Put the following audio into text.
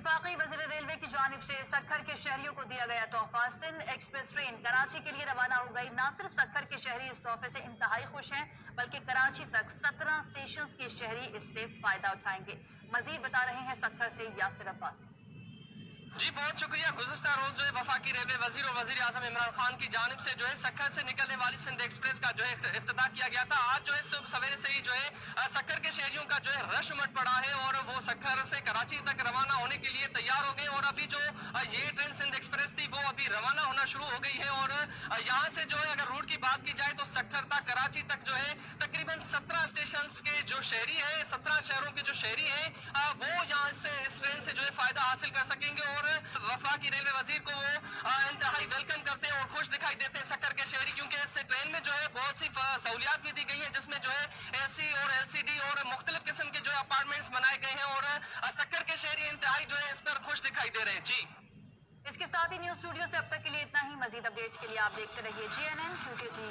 वफाकी वज़ीर रेलवे की जानिब से सक्खर के शहरियों को दिया गया तोहफा। सिंध एक्सप्रेस ट्रेन कराची के लिए रवाना हो गई। न सिर्फ सक्खर के शहरी इस तोहफे से इंतहाई खुश हैं, बल्कि कराची तक 17 स्टेशन के शहरी इससे फायदा उठाएंगे। मजीद बता रहे हैं सक्खर से यासिर अब्बासी। जी बहुत शुक्रिया। गुज़िश्ता रोज जो है वफाकी रेलवे वजीर और वजीर आजम इमरान खान की जानिब से जो है सक्खर से निकलने वाली सिंध एक्सप्रेस का जो है इफ्तिताह किया गया था। आज जो है सुबह सवेरे से ही जो है सक्खर के शहरियों का जो है रश उमड़ पड़ा है और वो सक्खर से कराची तक रवाना होने के लिए तैयार हो गए। और अभी जो ये ट्रेन सिंध एक्सप्रेस थी वो अभी रवाना होना शुरू हो गई है। और यहाँ से जो है अगर रूट की बात की जाए तो सक्खर तक कराची तक जो है तकरीबन 17 स्टेशन के जो शहरी है, 17 शहरों के जो शहरी है वो यहाँ से इस ट्रेन से जो है फायदा हासिल कर सकेंगे। और वफाकी रेलवे वजीर को वो इंतहाई वेलकम करते हैं और खुश दिखाई देते हैं सक्खर के शहरी, क्योंकि इस ट्रेन में जो है बहुत सी सहूलियात भी दी गई हैं, जिसमें जो है एसी और एलसीडी और मुख्तलिफ किस्म के जो अपार्टमेंट्स बनाए गए हैं। और सक्खर के शहरी इंतहाई जो है इस पर खुश दिखाई दे रहे हैं। जी इसके साथ ही न्यूज स्टूडियो से अब तक के लिए इतना ही। मजीद अपडेट्स के लिए आप देखते रहिए GNN, क्योंकि जी